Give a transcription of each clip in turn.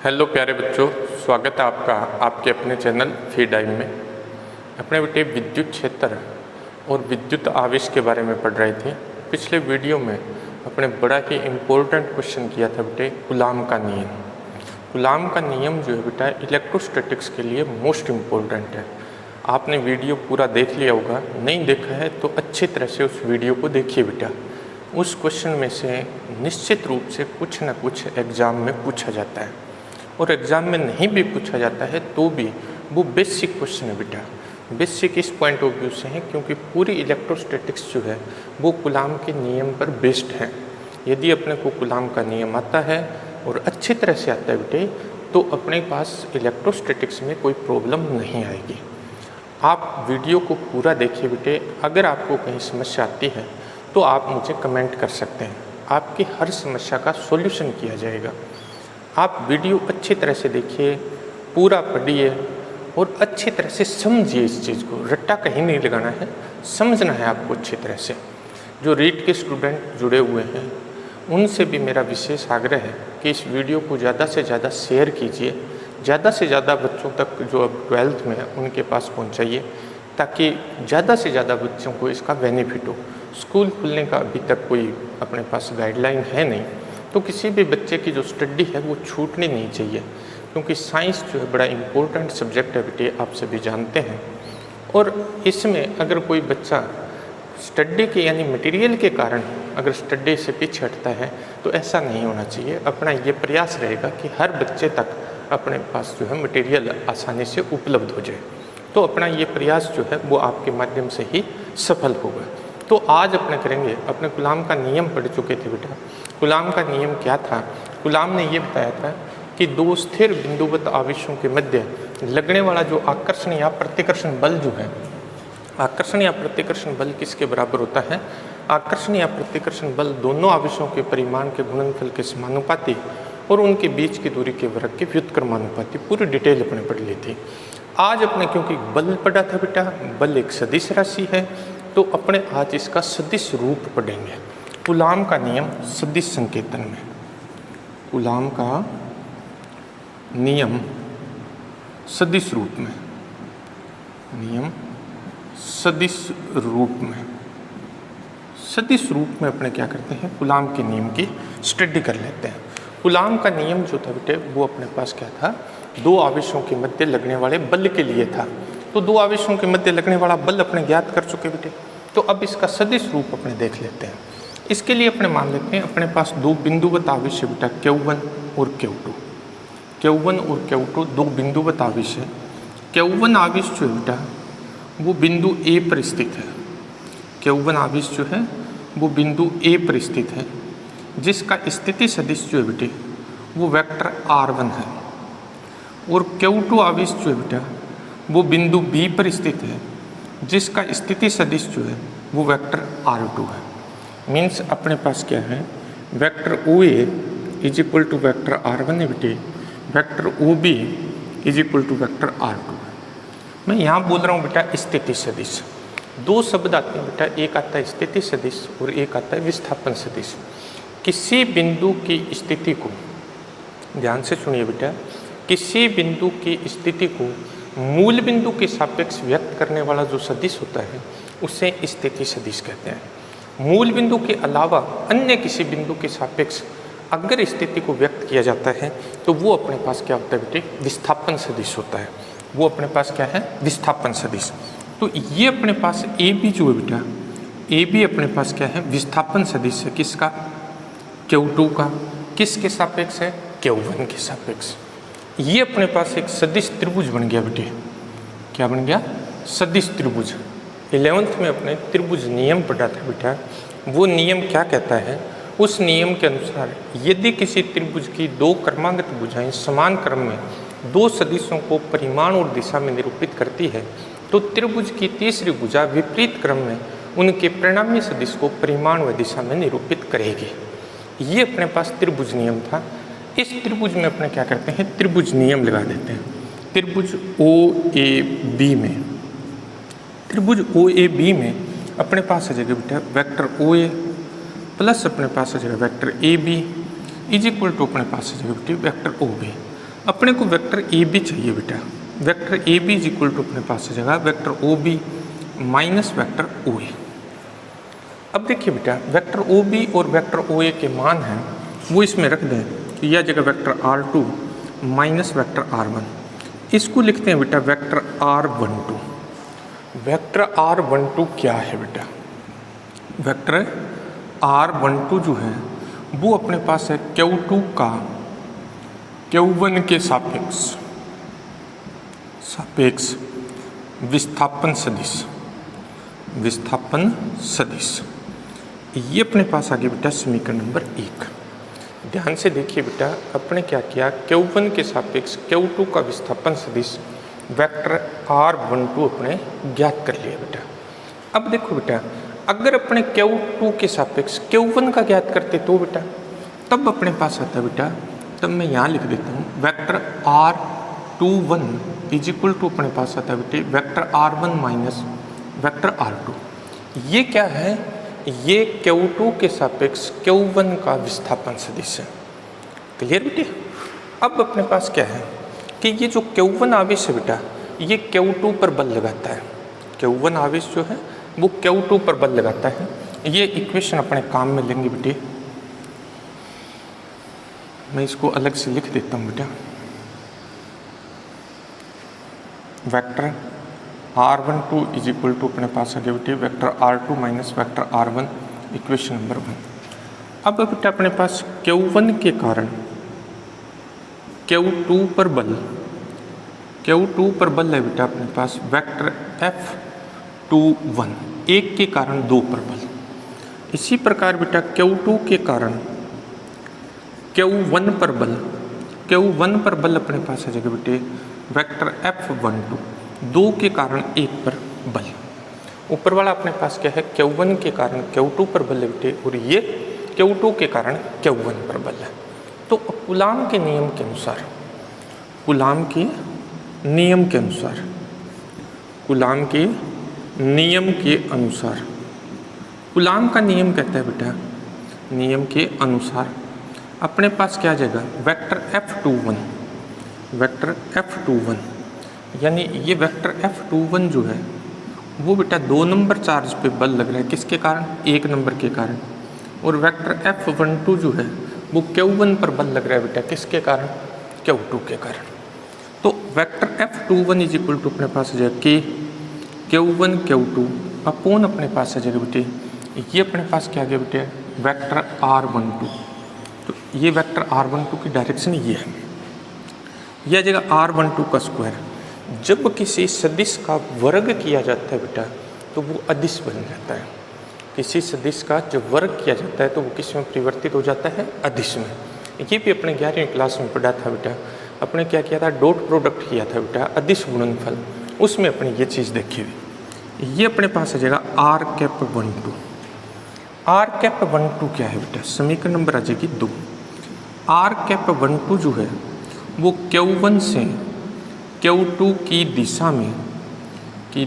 Hello प्यारे बच्चों, स्वागत है आपका आपके अपने चैनल फी टाइम में। अपने बेटे विद्युत क्षेत्र और विद्युत आवेश के बारे में पढ़ रहे थे। पिछले वीडियो में अपने बड़ा ही इम्पोर्टेंट क्वेश्चन किया था बेटे कूलाम का नियम। कूलाम का नियम जो है बेटा इलेक्ट्रोस्टैटिक्स के लिए मोस्ट इम्पोर्टेंट है। आपने वीडियो पूरा देख लिया होगा, नहीं देखा है तो अच्छी तरह से उस वीडियो को देखिए बेटा। उस क्वेश्चन में से निश्चित रूप से कुछ न कुछ एग्ज़ाम में पूछा जाता है, और एग्ज़ाम में नहीं भी पूछा जाता है तो भी वो बेसिक क्वेश्चन है बेटा। बेसिक इस पॉइंट ऑफ व्यू से है क्योंकि पूरी इलेक्ट्रोस्टैटिक्स जो है वो कूलाम के नियम पर बेस्ड है। यदि अपने को कूलाम का नियम आता है और अच्छी तरह से आता है बेटे, तो अपने पास इलेक्ट्रोस्टैटिक्स में कोई प्रॉब्लम नहीं आएगी। आप वीडियो को पूरा देखिए बेटे। अगर आपको कहीं समस्या आती है तो आप मुझे कमेंट कर सकते हैं, आपकी हर समस्या का सॉल्यूशन किया जाएगा। आप वीडियो अच्छी तरह से देखिए, पूरा पढ़िए और अच्छी तरह से समझिए। इस चीज़ को रट्टा कहीं नहीं लगाना है, समझना है आपको अच्छी तरह से। जो रीट के स्टूडेंट जुड़े हुए हैं उनसे भी मेरा विशेष आग्रह है कि इस वीडियो को ज़्यादा से ज़्यादा शेयर कीजिए, ज़्यादा से ज़्यादा बच्चों तक जो अब 12th में है उनके पास पहुंचाइए, ताकि ज़्यादा से ज़्यादा बच्चों को इसका बेनिफिट हो। स्कूल खुलने का अभी तक कोई अपने पास गाइडलाइन है नहीं, तो किसी भी बच्चे की जो स्टडी है वो छूटनी नहीं चाहिए, क्योंकि साइंस जो है बड़ा इम्पोर्टेंट सब्जेक्ट है बेटे, आप सभी जानते हैं। और इसमें अगर कोई बच्चा स्टडी के यानी मटेरियल के कारण अगर स्टडी से पीछे हटता है तो ऐसा नहीं होना चाहिए। अपना ये प्रयास रहेगा कि हर बच्चे तक अपने पास जो है मटेरियल आसानी से उपलब्ध हो जाए, तो अपना ये प्रयास जो है वो आपके माध्यम से ही सफल होगा। तो आज अपने करेंगे, अपने कूलाम का नियम पढ़ चुके थे बेटा। कूलाम का नियम क्या था? कूलाम ने ये बताया था कि दो स्थिर बिंदुवत आवेशों के मध्य लगने वाला जो आकर्षण या प्रतिकर्षण बल जो है, आकर्षण या प्रतिकर्षण बल किसके बराबर होता है? आकर्षण या प्रतिकर्षण बल दोनों आवेशों के परिमाण के गुणनफल के समानुपाती और उनके बीच की दूरी के वर्ग के व्युत्क्रमानुपाती। पूरी डिटेल अपने पढ़ ली थी। आज अपने क्योंकि बल पढ़ा था बेटा, बल एक सदिश राशि है, तो अपने आज इसका सदिश रूप पढ़ेंगे। कूलाम का नियम सदिश संकेतन में, कूलाम का नियम सदिश रूप में, नियम सदिश रूप में, सदिश रूप में अपने क्या करते हैं, कूलाम के नियम की स्टडी कर लेते हैं। कूलाम का नियम जो था बेटे वो अपने पास क्या था? दो आवेशों के मध्य लगने वाले बल के लिए था। तो दो आवेशों के मध्य लगने वाला बल अपने ज्ञात कर चुके बेटे, तो अब इसका सदिश रूप अपने देख लेते हैं। इसके लिए अपने मान लेते हैं अपने पास दो बिंदुवत आवेश है बेटा, Q1 और Q2। Q1 और Q2 दो बिंदुवत आवेश है। Q1 आवेश जो है बेटा वो बिंदु A पर स्थित है। Q1 आवेश जो है वो बिंदु A पर स्थित है, जिसका स्थिति सदिश जो है बेटे वो वेक्टर R1 है। और Q2 आवेश जो है बेटा वो बिंदु B पर स्थित है, जिसका स्थिति सदिश जो है वो वेक्टर R2 है। मीन्स अपने पास क्या है, vector OA is equal to vector R1 है बेटे, vector OB is equal to vector R2 है। मैं यहाँ बोल रहा हूँ बेटा स्थिति सदिश। दो शब्द आते हैं बेटा, एक आता है स्थिति सदिश और एक आता है विस्थापन सदिश। किसी बिंदु की स्थिति को, ध्यान से सुनिए बेटा, किसी बिंदु की स्थिति को मूल बिंदु के सापेक्ष व्यक्त करने वाला जो सदिश होता है उसे स्थिति सदिश कहते हैं। मूल बिंदु के अलावा अन्य किसी बिंदु के सापेक्ष अगर स्थिति को व्यक्त किया जाता है तो वो अपने पास क्या होता है बेटे? विस्थापन सदिश होता है। वो अपने पास क्या है? विस्थापन सदिश। तो ये अपने पास ए बी जो है बेटा, ए बी अपने पास क्या है? विस्थापन सदिश है। किसका? Q2 का। किसके सापेक्ष है? Q1 के सापेक्ष। ये अपने पास एक सदिश त्रिभुज बन गया बेटे। क्या बन गया? सदिश त्रिभुज। 11th में अपने त्रिभुज नियम पढ़ा था बेटा। वो नियम क्या कहता है? उस नियम के अनुसार यदि किसी त्रिभुज की दो क्रमागत भुजाएं समान क्रम में दो सदिशों को परिमाण और दिशा में निरूपित करती है, तो त्रिभुज की तीसरी भुजा विपरीत क्रम में उनके परिणामी सदिश को परिमाण व दिशा में निरूपित करेगी। ये अपने पास त्रिभुज नियम था। इस त्रिभुज में अपने क्या करते हैं? त्रिभुज नियम लगा देते हैं। त्रिभुज OAB में, त्रिभुज OAB में अपने पास आ जाएगा बेटा वेक्टर OA प्लस अपने पास आ जाएगा vector AB is equal to अपने पास आ जाएगा बेटा वेक्टर OB। अपने को वेक्टर ए बी चाहिए बेटा। Vector A B is equal to अपने पास आ जाएगा vector O B minus vector O A. अब देखिए बेटा वेक्टर ओ बी और वेक्टर ओ ए के मान हैं वो इसमें रख दें तो यह जगह vector R2 minus vector R1। इसको लिखते हैं बेटा वेक्टर R12। वेक्टर R12 क्या है बेटा? वेक्टर R12 जो है वो अपने पास है Q2 का Q1 के सापेक्ष विस्थापन सदिश। ये अपने पास आ गया बेटा समीकरण नंबर 1। ध्यान से देखिए बेटा अपने क्या किया, Q1 के सापेक्ष Q2 का विस्थापन सदिश वेक्टर R12 अपने ज्ञात कर लिया बेटा। अब देखो बेटा अगर अपने Q2 के सापेक्ष Q1 का ज्ञात करते तो बेटा तब अपने पास आता है बेटा, तब मैं यहाँ लिख देता हूँ vector R21 is equal to अपने पास आता है बेटे vector R1 minus vector R2। ये क्या है? ये Q2 के सापेक्ष Q1 का विस्थापन सदिश है। क्लियर बेटे? अब अपने पास क्या है कि ये जो Q1 आवेश है बेटा ये Q2 पर बल लगाता है। Q1 आवेश जो है वो Q2 पर बल लगाता है। ये इक्वेशन अपने काम में लेंगे बेटे। मैं इसको अलग से लिख देता हूँ बेटा। Vector R12 is equal to अपने पास आ गया बेटे vector R2 minus vector R1 equation number 1। अब बेटा अपने पास Q1 के कारण Q2 पर बल है बेटा अपने पास वेक्टर F21 1 के कारण 2 पर बल। इसी प्रकार बेटा Q2 के कारण Q1 पर बल अपने पास आ जाएगा बेटे वेक्टर F12 2 के कारण 1 पर बल। ऊपर वाला अपने पास क्या है Q1 के कारण Q2 पर बल है बेटे और ये Q2 के कारण Q1 पर बल है। तो कूलाम के नियम के अनुसार कूलाम के कूलाम का नियम कहता है बेटा, नियम के अनुसार अपने पास क्या आ जाएगा वेक्टर F21 यानी ये वेक्टर F21 जो है वो बेटा 2 नंबर चार्ज पे बल लग रहा है किसके कारण? 1 नंबर के कारण। और वेक्टर F12 जो है वो Q1 पर बल लग रहा है बेटा किसके कारण? Q2 के कारण। तो vector F21 is equal to अपने पास आ जाएगा Q1 Q2 अपोन अपने पास आ जाएगा बेटे ये अपने पास क्या आ गया बेटे वेक्टर R12। तो ये वेक्टर R12 की डायरेक्शन ये है, यह जगह R12 का स्क्वायर। जब किसी सदिश का वर्ग किया जाता है बेटा तो वो अदिश बन जाता है। किसी सदिश का जब वर्ग किया जाता है तो वो किस में परिवर्तित हो जाता है? अदिश में। ये भी अपने 11वीं क्लास में पढ़ा था बेटा। अपने क्या किया था? डॉट प्रोडक्ट किया था बेटा, अदिश गुणनफल, उसमें अपने ये चीज़ देखी हुई। ये अपने पास आ जाएगा R⁻12। R⁻12 क्या है बेटा? समीकरण नंबर आ जाएगी 2। R⁻12 जो है वो Q1 से Q2 की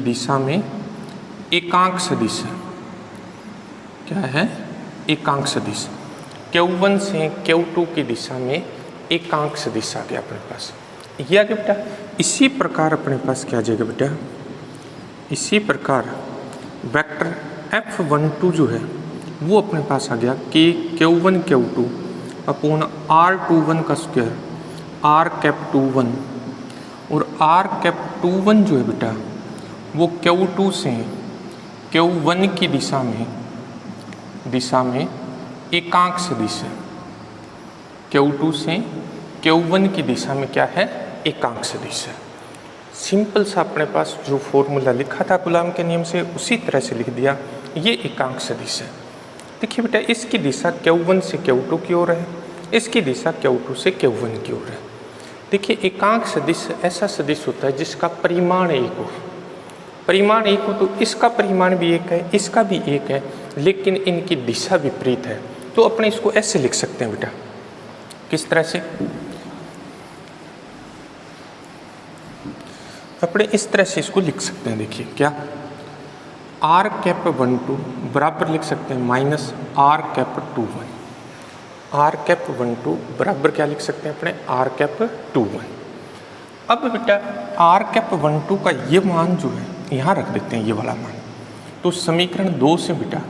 दिशा में एकांक सदिश है। क्या है? एकांक सदिश। Q1 से Q2 की दिशा में एकांक सदिश आ गया अपने पास। ये आ गया बेटा। इसी प्रकार अपने पास क्या आ जाएगा बेटा? इसी प्रकार वेक्टर F12 जो है वो अपने पास आ गया कि Q1 Q2 अपोन R21 का स्क्वायर R⁻21 और R⁻21 जो है बेटा वो Q2 से Q1 की दिशा में एकांक सदिश है। Q2 से Q1 की दिशा में क्या है? एकांक सदिश है। सिंपल सा अपने पास जो फॉर्मूला लिखा था कूलाम के नियम से उसी तरह से लिख दिया। ये एकांक सदिश है। देखिए बेटा इसकी दिशा Q1 से Q2 की ओर है, इसकी दिशा Q2 से Q1 की ओर है। देखिए एकांक सदिश ऐसा सदिश होता है जिसका परिमाण एक हो। परिमाण एक हो तो इसका परिमाण भी एक है, इसका भी एक है, लेकिन इनकी दिशा विपरीत है। तो अपने इसको ऐसे लिख सकते हैं बेटा। किस तरह से? अपने इस तरह से इसको लिख सकते हैं। देखिए क्या R⁻12 बराबर लिख सकते हैं माइनस R⁻21। आर कैप 1 2 बराबर क्या लिख सकते हैं अपने आर कैप 2 1। अब बेटा आर कैप 1 2 का ये मान जो है यहाँ रख देते हैं, ये वाला मान। तो समीकरण 2 से बेटा,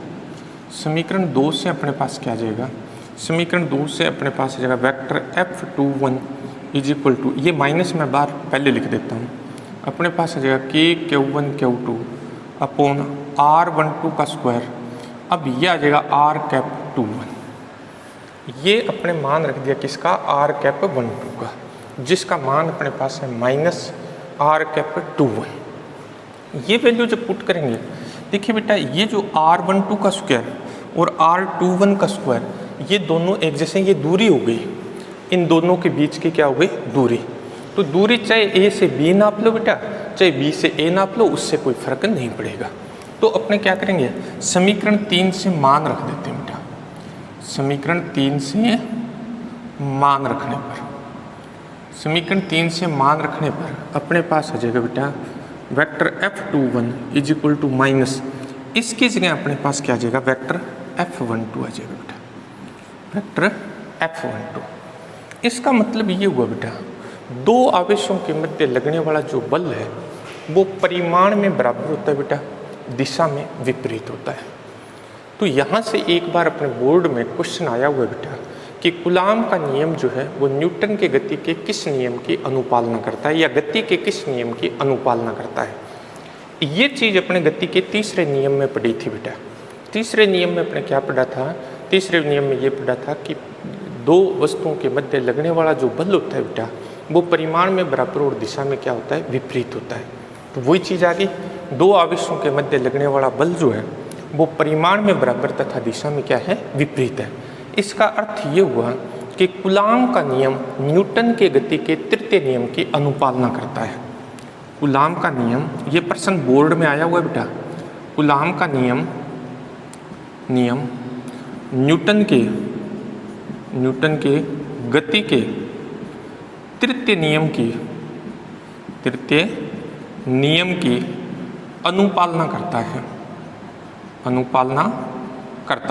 समीकरण 2 से अपने पास क्या आ जाएगा, समीकरण 2 से अपने पास आ जाएगा vector F21 is equal to, ये माइनस मैं बार पहले लिख देता हूँ, अपने पास आ जाएगा K Q1 Q2 upon R12 का स्क्वायर। अब ये आ जाएगा आर कैप 2 1। ये अपने मान रख दिया किसका, आर कैप 1 2 का, जिसका मान अपने पास है माइनस आर कैप 2 1। ये वैल्यू जब पुट करेंगे, देखिए बेटा ये जो R12 का स्क्वायर और R21 का स्क्वायर, ये दोनों एक जैसे, ये दूरी हो गई, इन दोनों के बीच की क्या हो गई, दूरी। तो दूरी चाहे A से B नाप लो बेटा, चाहे B से A नाप लो, उससे कोई फर्क नहीं पड़ेगा। तो अपने क्या करेंगे, समीकरण 3 से मान रख देते हैं बेटा। समीकरण 3 से मान रखने पर, समीकरण 3 से मान रखने पर अपने पास आ जाएगा बेटा vector F21 is equal to minus, इसकी जगह अपने पास क्या आ जाएगा, वेक्टर F12 आ जाएगा बेटा, वेक्टर F12। इसका मतलब ये हुआ बेटा, दो आवेशों के मध्य लगने वाला जो बल है वो परिमाण में बराबर होता है बेटा, दिशा में विपरीत होता है। तो यहाँ से एक बार अपने बोर्ड में क्वेश्चन आया हुआ है बेटा कि कूलाम का नियम जो है वो न्यूटन के गति के किस नियम की अनुपालना करता है, या गति के किस नियम की अनुपालना करता है। ये चीज़ अपने गति के तीसरे नियम में पढ़ी थी बेटा। तीसरे नियम में अपने क्या पढ़ा था, तीसरे नियम में ये पढ़ा था कि दो वस्तुओं के मध्य लगने वाला जो बल होता है बेटा, वो परिमाण में बराबर और दिशा में क्या होता है, विपरीत होता है। तो वही चीज़ आ गई, दो आवेशों के मध्य लगने वाला बल जो है वो परिमाण में बराबर तथा दिशा में क्या है, विपरीत है। इसका अर्थ ये हुआ कि कूलाम का नियम न्यूटन के गति के तृतीय नियम की अनुपालना करता है। कूलाम का नियम, ये प्रश्न बोर्ड में आया हुआ है बेटा, कूलाम का नियम न्यूटन के गति के तृतीय नियम की अनुपालना करता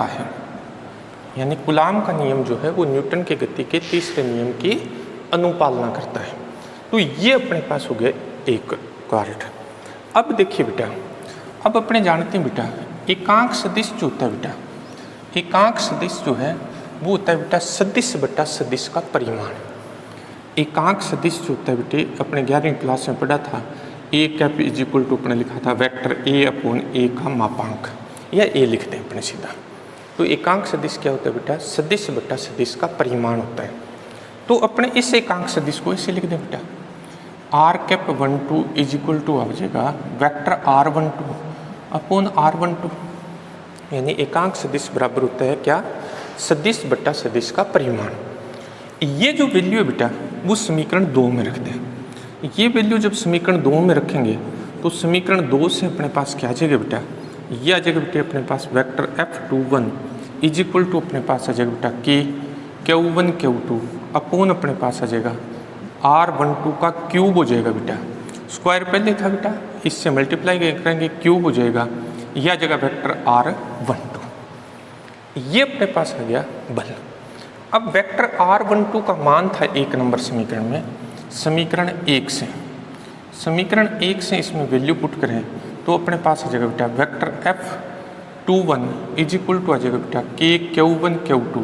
है, यानी कूलाम का नियम जो है वो न्यूटन के गति के तीसरे नियम की अनुपालना करता है। तो ये अपने पास हो गया एक पार्ट। अब देखिए बेटा, अब अपने जानते हैं बेटा एकांक सदिश जो होता है बेटा, एकांक सदिश जो है वो होता है बेटा सदिश बटा सदिश का परिमाण। एकांक सदिश जो होता है बेटे, अपने 11वीं क्लास में पढ़ा था, A cap is equal to अपने लिखा था वेक्टर ए अपॉन ए का मापांक, या ए लिखते हैं अपने सीधा। तो एकांक सदिश क्या होता है बेटा, सदिश बटा सदिश का परिमाण होता है। तो अपने इस एकांक सदिश को ऐसे लिख दें बेटा, R cap 1 2 is equal to आ जाएगा वेक्टर R12 अपॉन R12, यानी एकांक सदिश बराबर होता है क्या, सदिश बटा सदिश का परिमाण। ये जो वैल्यू है बेटा वो समीकरण 2 में रख दें। ये वैल्यू जब समीकरण 2 में रखेंगे तो समीकरण 2 से अपने पास क्या आ जाएगा बेटा, ये आ जाएगा बेटा अपने पास vector F21 is equal to अपने पास आ जाएगा बेटा Q1 Q2 अपॉन अपने पास आ जाएगा R12 का क्यूब हो जाएगा बेटा, स्क्वायर पहले था बेटा, इससे मल्टीप्लाई करेंगे क्यूब हो जाएगा, यह आ जाएगा वेक्टर R12। ये अपने पास आ गया बल। अब वेक्टर R12 का मान था 1 नंबर समीकरण में, समीकरण 1 से, समीकरण 1 से इसमें वैल्यू पुट करें तो अपने पास आ जाएगा बेटा vector F21 is equal to आ जाएगा बेटा Q1 Q2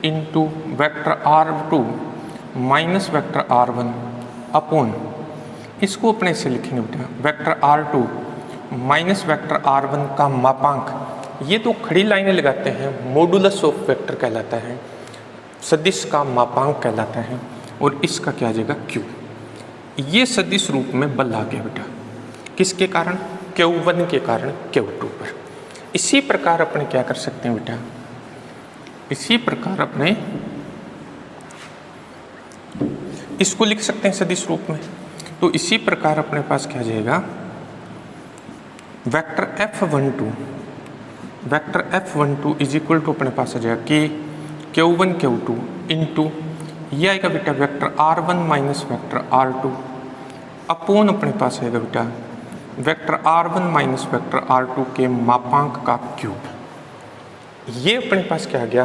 into vector R2 minus vector R1 upon, इसको अपने से लिखेंगे बेटा vector R2 minus vector R1 का मापांक। ये तो खड़ी लाइनें लगाते हैं, मॉडुलस ऑफ वेक्टर कहलाता है, सदिश का मापांक कहलाता है, और इसका क्या आ जाएगा Q। ये सदिश रूप में बल आ गया बेटा, किसके कारण, Q1 के कारण Q2 पर। इसी प्रकार अपने क्या कर सकते हैं बेटा, इसी प्रकार अपने इसको लिख सकते हैं सदिश रूप में। तो इसी प्रकार अपने पास क्या आ जाएगा, vector F12 is equal to अपने पास आ जाएगा Q1 Q2 इंटू, ये आएगा बेटा vector R1 minus vector R2 upon अपने पास आएगा बेटा vector R1 minus vector R2 के मापांक का क्यूब। ये अपने पास क्या आ गया,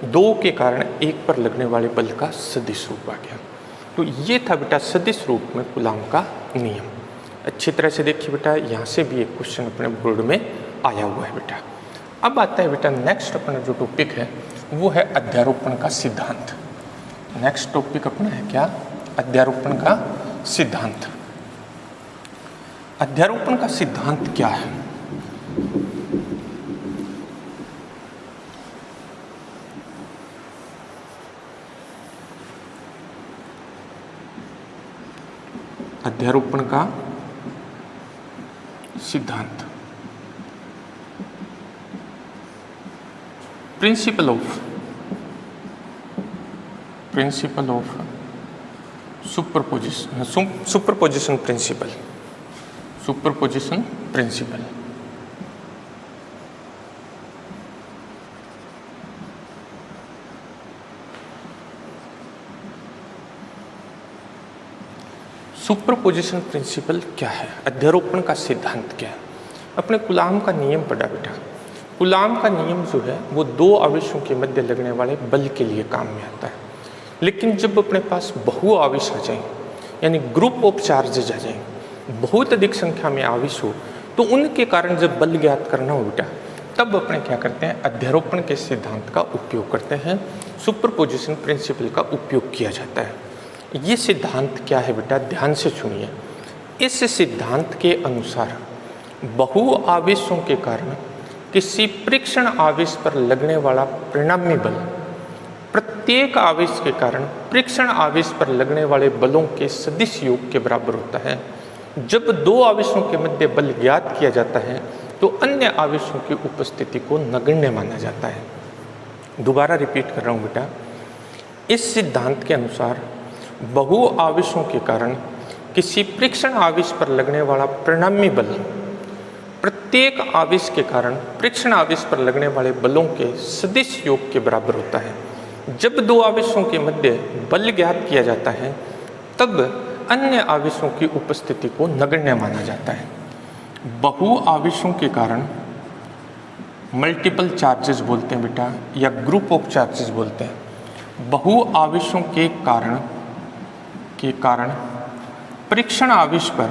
2 के कारण 1 पर लगने वाले बल का सदिश रूप आ गया। तो ये था बेटा सदिश रूप में कूलाम का नियम। अच्छी तरह से देखिए बेटा, यहाँ से भी एक क्वेश्चन अपने बोर्ड में आया हुआ है बेटा। अब आता है बेटा नेक्स्ट अपना जो टॉपिक है वो है अध्यारोपण का सिद्धांत। नेक्स्ट टॉपिक अपना है क्या? अध्यारोपण का सिद्धांत। अध्यारोपण का सिद्धांत क्या है? अध्यारोपण का सिद्धांत, principle of superposition principle. Superposition principle क्या है? अध्यारोपण का सिद्धांत क्या है? अपने कूलाम का नियम पढ़ा बेटा। कूलाम का नियम जो है वो 2 आवेशों के मध्य लगने वाले बल के लिए काम में आता है। लेकिन जब अपने पास बहु आवेश आ जाए, यानी ग्रुप ऑफ चार्जेज आ जाए, बहुत अधिक संख्या में आवेश हो, तो उनके कारण जब बल ज्ञात करना हो बेटा, तब अपने क्या करते हैं? अध्यारोपण के सिद्धांत का उपयोग करते हैं। सुपरपोजिशन प्रिंसिपल का उपयोग किया जाता है। ये सिद्धांत क्या है बेटा? ध्यान से सुनिए। इस सिद्धांत के अनुसार बहु आवेशों के कारण किसी परीक्षण आवेश पर लगने वाला परिणामी बल प्रत्येक आवेश के कारण परीक्षण आवेश पर लगने वाले बलों के सदिश योग के बराबर होता है। जब 2 आवेशों के मध्य बल ज्ञात किया जाता है तो अन्य आवेशों की उपस्थिति को नगण्य माना जाता है। दोबारा रिपीट कर रहा हूँ बेटा। इस सिद्धांत के अनुसार बहु आवेशों के कारण किसी परीक्षण आवेश पर लगने वाला परिणामी बल प्रत्येक आवेश के कारण परीक्षण आवेश पर लगने वाले बलों के सदिश योग के बराबर होता है। जब 2 आवेशों के मध्य बल ज्ञात किया जाता है तब अन्य आवेशों की उपस्थिति को नगण्य माना जाता है। बहु आवेशों के कारण मल्टीपल चार्जेस बोलते हैं बेटा, या ग्रुप ऑफ चार्जेस बोलते हैं। बहु आवेशों के कारण परीक्षण आवेश पर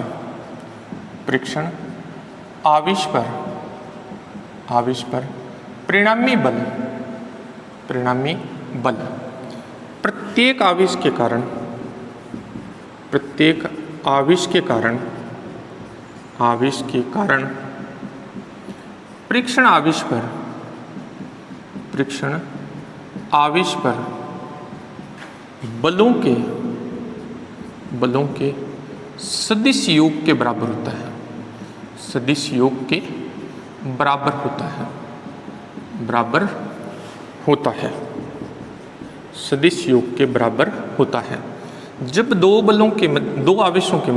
परिणामी बल प्रत्येक आवेश के कारण परीक्षण आवेश पर बलों के सदिश योग के बराबर होता है। सदिश योग के बराबर सदिश योग के बराबर होता है। जब 2 आवेशों के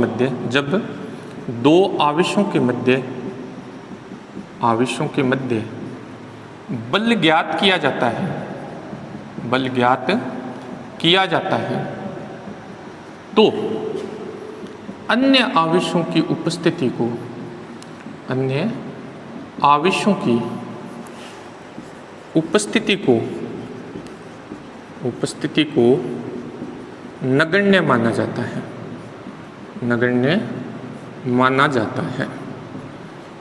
मध्य बल ज्ञात किया जाता है तो अन्य आवेशों की उपस्थिति को नगण्य माना जाता है।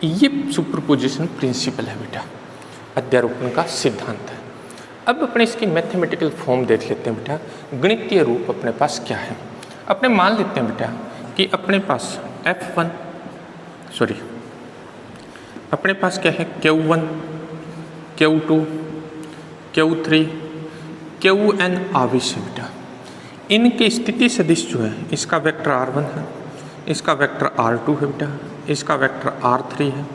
ये सुपरपोजिशन प्रिंसिपल है बेटा, अध्यारोपण का सिद्धांत है। अब अपने इसकी मैथमेटिकल फॉर्म देख लेते हैं बेटा। गणितीय रूप अपने पास क्या है? अपने मान लेते हैं बेटा कि अपने पास अपने पास क्या है? Q1, Q2, Q3, Qn आवेश है बेटा। इनके स्थिति सदिश जो है, इसका वेक्टर R1 है, इसका वेक्टर R2 है बेटा, इसका वेक्टर R3 है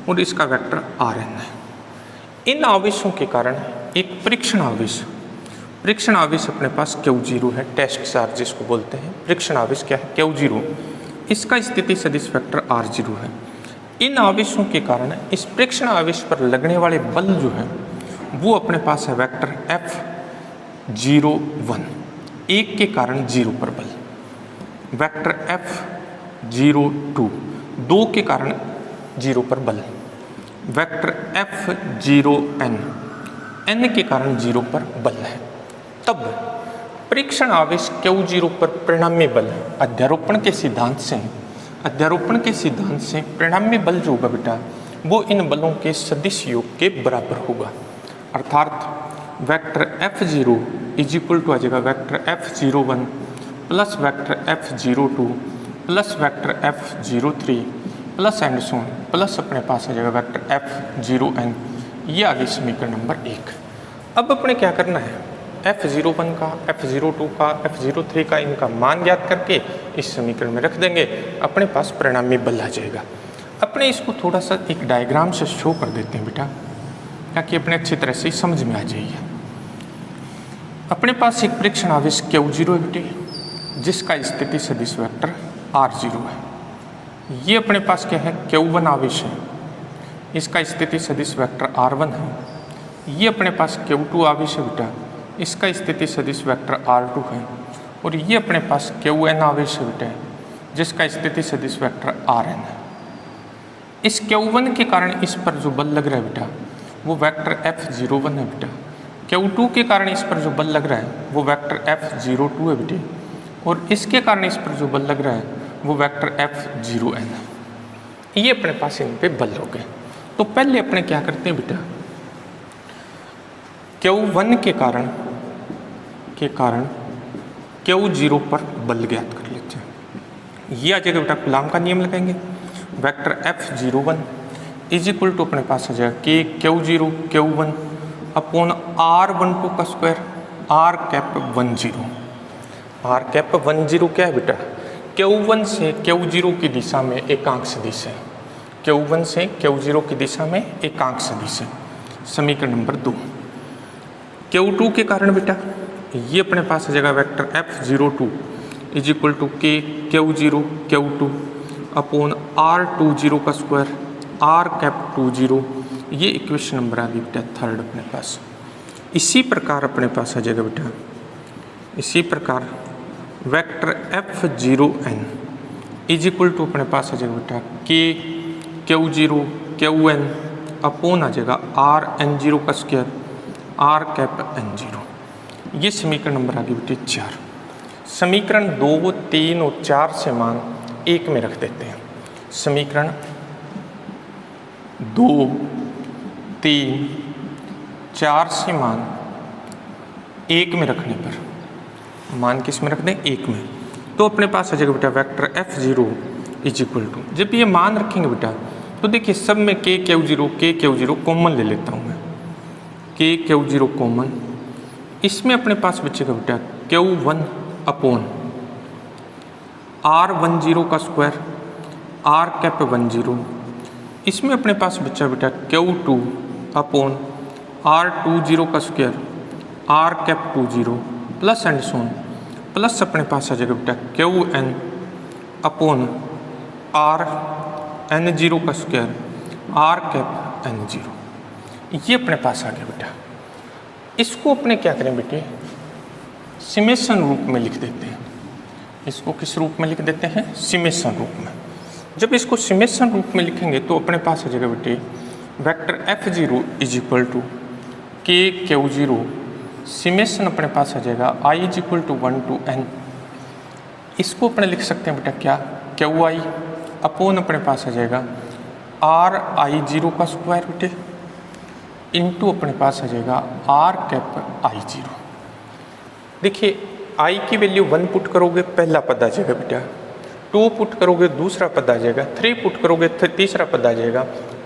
और इसका वेक्टर Rn है। इन आवेशों के कारण एक परीक्षण आवेश अपने पास Q0 है, टेस्ट चार्ज जिसको बोलते हैं। परीक्षण आवेश क्या है? Q0। इसका स्थिति सदिश वेक्टर R0 है। इन आवेशों के कारण इस परीक्षण आवेश पर लगने वाले बल जो है वो अपने पास है वेक्टर F01, 1 के कारण 0 पर बल, वेक्टर F02, 2 के कारण 0 पर बल, वेक्टर F0n, n के कारण 0 पर बल है। तब परीक्षण आवेश Q0 पर परिणामी बल अध्यारोपण के सिद्धांत से परिणामी बल जो होगा बेटा वो इन बलों के सदिश योग के बराबर होगा। अर्थात vector F0 is equal to आ जाएगा vector F01 plus vector F02 plus vector F03 plus and so on plus अपने पास आ जाएगा वेक्टर F0n। ये आ गई समीकरण नंबर 1। अब अपने क्या करना है, F01 का, F02 का, F03 का इनका मान ज्ञात करके इस समीकरण में रख देंगे, अपने पास परिणामी बल आ जाएगा। अपने इसको थोड़ा सा एक डायग्राम से शो कर देते हैं बेटा, ताकि अपने अच्छी तरह से समझ में आ जाइए। अपने पास एक परीक्षण आवेश Q0 है बेटे, जिसका स्थिति सदिश वेक्टर R0 है। ये अपने पास क्या है, Q1 आवेश है, इसका स्थिति सदिश वेक्टर R1 है। ये अपने पास Q2 आवेश है बेटा, इसका स्थिति सदिश वेक्टर R2 है। और ये अपने पास Qn आवेश है बेटा, जिसका स्थिति सदिश वेक्टर Rn है। इस Q1 के कारण इस पर जो बल लग रहा है बेटा वो वेक्टर F01 है बेटा। Q2 के कारण इस पर जो बल लग रहा है वो वेक्टर F02 है बेटे, और इसके कारण इस पर जो बल लग रहा है वो वेक्टर F0n है। ये अपने पास इन पे बल हो गए। तो पहले अपने क्या करते हैं बेटा, Q1 के कारण Q0 पर बल ज्ञात कर लेते हैं। ये आ जाएगा बेटा, कूलाम का नियम लगाएंगे, vector F01 is equal to अपने पास आ जाएगा कि Q0 Q1 अपॉन R12 का square R cap 10। R cap 10 क्या है बेटा, Q1 से Q0 की दिशा में एकांक सदिश है। Q1 से Q0 की दिशा में एकांक सदिश है। समीकरण नंबर 2। Q2 के कारण बेटा ये अपने पास आ जाएगा vector F02 is equal to K Q0 Q2 upon R20 का स्क्वायर R कैप 20। ये इक्वेशन नंबर आ गई बेटा 3 अपने पास। इसी प्रकार अपने पास आ जाएगा बेटा, इसी प्रकार vector F0n is equal to अपने पास आ जाएगा बेटा के Q0 Qn अपॉन आ जाएगा Rn0 का स्क्वायर R कैप n0। ये समीकरण नंबर आ गई बेटे 4। समीकरण 2, 3 और 4 से मान 1 में रख देते हैं। समीकरण 2, 3, 4 से मान 1 में रखने पर, मान किस में रख दें, 1 में, तो अपने पास आ जाएगा बेटा vector F0 is equal to, जब ये मान रखेंगे बेटा तो देखिए सब में के Q0 कॉमन ले लेता हूँ मैं, के Q0 कॉमन, इसमें अपने पास बचेगा बेटा Q1 अपॉन R10 का स्क्वायर R कैप 10। इसमें अपने पास बचा बेटा Q2 अपॉन R20 का square R cap 20 plus and Son plus अपने पास आ जाएगा बेटा Qn अपॉन Rn0 का स्क्वायर R कैप n0। ये अपने पास आ गया बेटा। इसको अपने क्या करें बेटे, सिमेशन रूप में लिख देते हैं। इसको किस रूप में लिख देते हैं, सिमेशन रूप में। जब इसको सिमेशन रूप में लिखेंगे तो अपने पास आ जाएगा बेटे vector F0 is equal to K Q0, सिमेशन अपने पास आ जाएगा I is equal to 1 to n। इसको अपने लिख सकते हैं बेटा क्या, Qi अपॉन अपने पास आ जाएगा Ri0 का स्क्वायर बेटे इंटू अपने पास आ जाएगा R कैप I0। देखिए I की वैल्यू 1 पुट करोगे पहला पद आ जाएगा बेटा, 2 पुट करोगे दूसरा पद आ जाएगा, 3 पुट करोगे तीसरा पद आ जाएगा,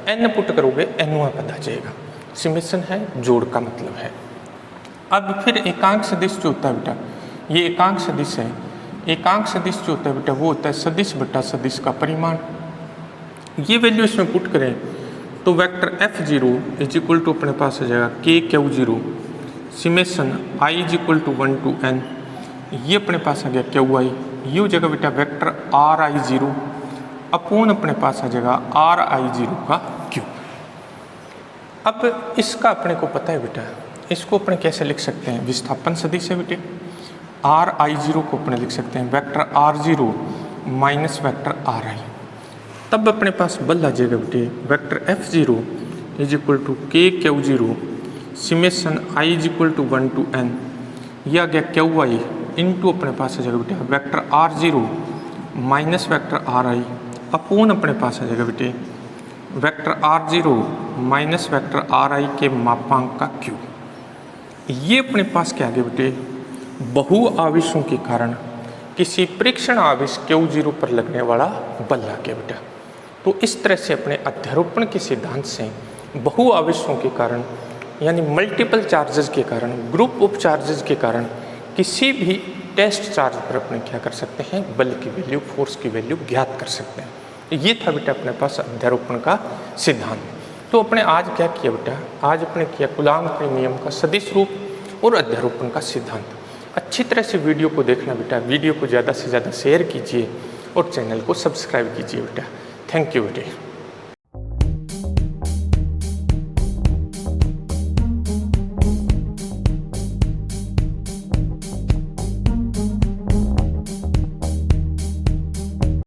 n पुट करोगे nवां पद आ जाएगा। सिमेशन है, जोड़ का मतलब है। अब फिर एकांक सदिश जो होता है बेटा, ये एकांक सदिश है। एकांक सदिश जो होता है बेटा वो होता है सदिश बटा सदिश का परिमाण। ये वैल्यू इसमें पुट करें तो vector F0 is equal to अपने पास आ जाएगा के Q0 summation I is equal to 1 to n। ये अपने पास आ गया Qi। ये हो जाएगा बेटा वेक्टर Ri0 अपॉन अपने पास आ जाएगा Ri0 का क्यूब। अब इसका अपने को पता है बेटा, इसको अपने कैसे लिख सकते हैं, विस्थापन सदिश है बेटे। Ri0 को अपने लिख सकते हैं vector R0 minus vector Ri। तब अपने पास बल आ जाएगा बेटे vector F0 is equal to K Q0 summation I is equal to 1 to n, यह आ गया क्यू आई इंटू अपने पास आ जाएगा बेटे vector R0 minus vector RI अपूर्ण अपने पास आ जाएगा बेटे vector R0 minus vector RI के मापांक का Q। ये अपने पास क्या आ गया बेटे बहु आवेशों के कारण किसी परीक्षण आवेश Q0 पर लगने वाला बल आ गया बेटा। तो इस तरह से अपने अध्यारोपण के सिद्धांत से बहु आवेशों के कारण यानी मल्टीपल चार्जेस के कारण, ग्रुप ऑफ चार्जेस के कारण किसी भी टेस्ट चार्ज पर अपने क्या कर सकते हैं बल की वैल्यू, फोर्स की वैल्यू ज्ञात कर सकते हैं। ये था बेटा अपने पास अध्यारोपण का सिद्धांत। तो अपने आज क्या किया बेटा, आज अपने किया कूलाम के नियम का सदिश रूप और अध्यारोपण का सिद्धांत। अच्छी तरह से वीडियो को देखना बेटा, वीडियो को ज़्यादा से ज़्यादा शेयर कीजिए और चैनल को सब्सक्राइब कीजिए बेटा। थैंक यू बेटे।